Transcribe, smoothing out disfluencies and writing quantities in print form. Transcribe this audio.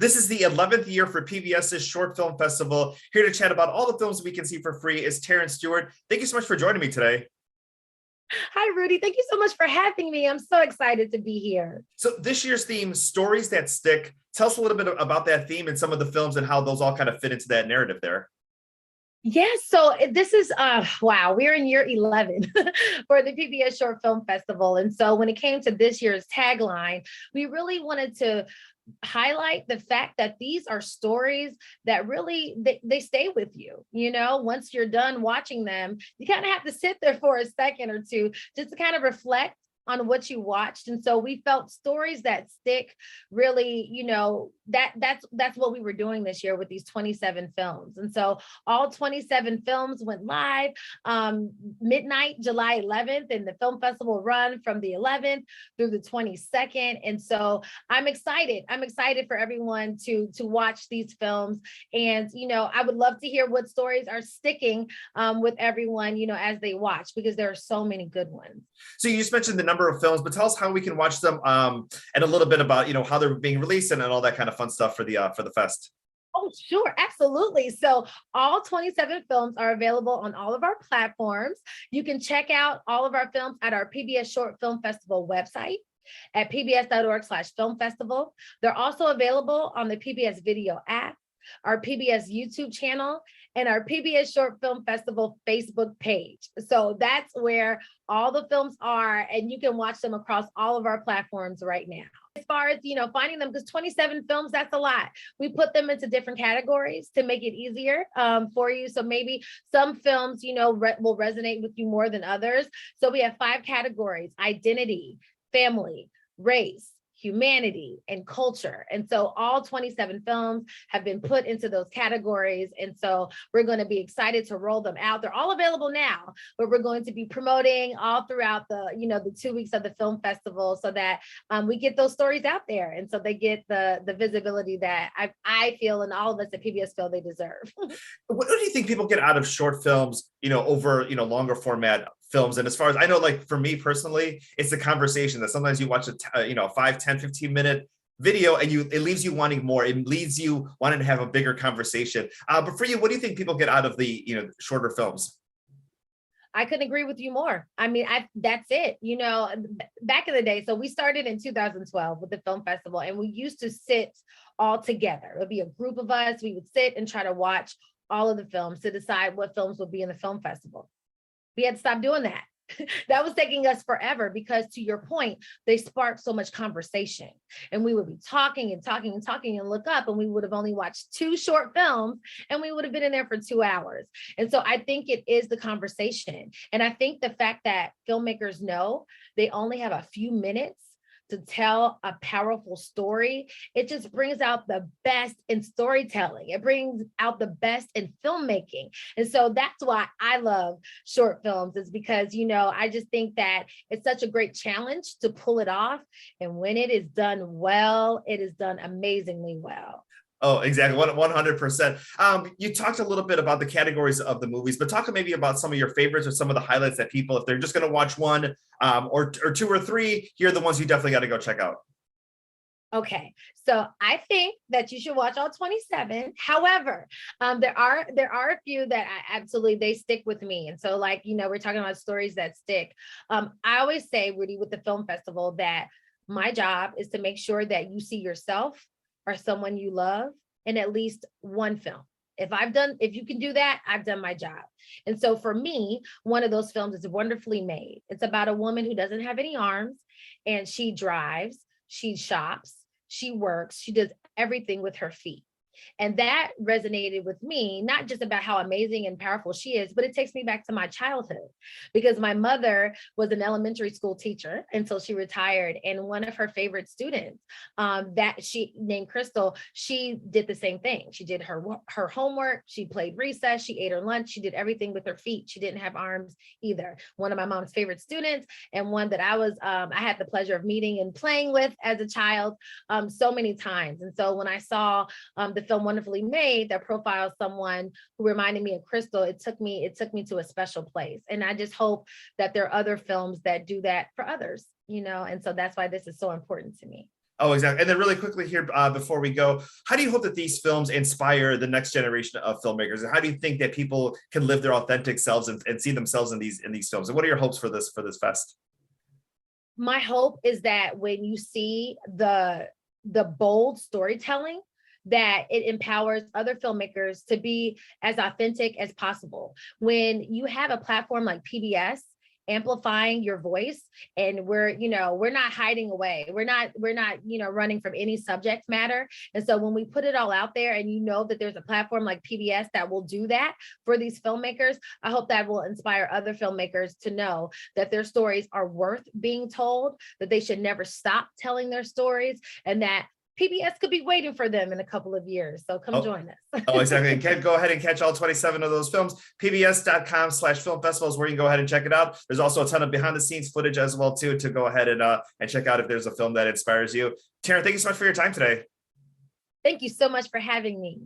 This is the 11th year for PBS's Short Film Festival. Here to chat about all the films we can see for free is Taryn Stewart. Thank you so much for joining me today. Hi, Rudy. Thank you so much for having me. I'm so excited to be here. So this year's theme, Stories That Stick. Tell us a little bit about that theme and some of the films and how those all kind of fit into that narrative there. Yes, so this is, wow, we're in year 11 for the PBS Short Film Festival. And so when it came to this year's tagline, we really wanted to highlight the fact that these are stories that really, they stay with you. You know, once you're done watching them, you kind of have to sit there for a second or two just to kind of reflect on what you watched. And so we felt stories that stick really, you know, that's what we were doing this year with these 27 films. And so all 27 films went live midnight, July 11th, and the film festival run from the 11th through the 22nd. And so I'm excited. I'm excited for everyone to watch these films. And, you know, I would love to hear what stories are sticking with everyone, you know, as they watch, because there are so many good ones. So you just mentioned the number of films, but tell us how we can watch them and a little bit about, you know, how they're being released and all that kind of fun stuff for the fest. Oh, sure. Absolutely. So all 27 films are available on all of our platforms. You can check out all of our films at our PBS Short Film Festival website at pbs.org/film festival. They're also available on the PBS Video app, our PBS YouTube channel, and our PBS Short Film Festival Facebook page. So that's where all the films are, and you can watch them across all of our platforms right now. As far as, you know, finding them, because 27 films, that's a lot. We put them into different categories to make it easier for you. So maybe some films, you know, will resonate with you more than others. So we have 5 categories: identity, family, race, humanity, and culture. And so all 27 films have been put into those categories. And so we're going to be excited to roll them out. They're all available now, but we're going to be promoting all throughout the, you know, the 2 weeks of the film festival so that we get those stories out there. And so they get the visibility that I feel and all of us at PBS feel they deserve. What do you think people get out of short films, you know, over, you know, longer format films? And as far as I know, like for me personally, it's the conversation that sometimes you watch a, you know, 5, 10, 15-minute video and it leaves you wanting more. It leaves you wanting to have a bigger conversation. But for you, what do you think people get out of the, you know, shorter films? I couldn't agree with you more. I mean, that's it. You know, back in the day, so we started in 2012 with the film festival, and we used to sit all together. It would be a group of us. We would sit and try to watch all of the films to decide what films would be in the film festival. We had to stop doing that. That was taking us forever because, to your point, they sparked so much conversation, and we would be talking and talking and talking and look up, and we would have only watched 2 short films and we would have been in there for 2 hours. And so I think it is the conversation. And I think the fact that filmmakers know they only have a few minutes to tell a powerful story, it just brings out the best in storytelling. It brings out the best in filmmaking. And so that's why I love short films, is because, you know, I just think that it's such a great challenge to pull it off. And when it is done well, it is done amazingly well. Oh, exactly. 100%. You talked a little bit about the categories of the movies, but talk maybe about some of your favorites or some of the highlights that people, if they're just going to watch one or 2 or 3, here are the ones you definitely got to go check out. Okay, so I think that you should watch all 27. However, there are a few that they stick with me. And so, like, you know, we're talking about stories that stick. I always say, Rudy, with the film festival, that my job is to make sure that you see yourself or someone you love in at least one film. If you can do that, I've done my job. And so for me, one of those films is Wonderfully Made. It's about a woman who doesn't have any arms, and she drives, she shops, she works, she does everything with her feet. And that resonated with me, not just about how amazing and powerful she is, but it takes me back to my childhood, because my mother was an elementary school teacher until she retired. And one of her favorite students that she named Crystal, she did the same thing. She did her homework. She played recess. She ate her lunch. She did everything with her feet. She didn't have arms either. One of my mom's favorite students, and one that I had the pleasure of meeting and playing with as a child so many times. And so when I saw the film Wonderfully Made that profiles someone who reminded me of Crystal, it took me to a special place. And I just hope that there are other films that do that for others, you know, and so that's why this is so important to me. Oh, exactly. And then really quickly here, before we go, how do you hope that these films inspire the next generation of filmmakers? And how do you think that people can live their authentic selves and see themselves in these films? And what are your hopes for this fest? My hope is that when you see the bold storytelling, that it empowers other filmmakers to be as authentic as possible. When you have a platform like PBS amplifying your voice, and we're not hiding away, we're not running from any subject matter. And so when we put it all out there, and that there's a platform like PBS that will do that for these filmmakers, I hope that will inspire other filmmakers to know that their stories are worth being told, that they should never stop telling their stories, and that PBS could be waiting for them in a couple of years. So come join us. Oh, exactly. And go ahead and catch all 27 of those films. PBS.com/film festival is where you can go ahead and check it out. There's also a ton of behind the scenes footage as well, too, to go ahead and check out if there's a film that inspires you. Taryn, thank you so much for your time today. Thank you so much for having me.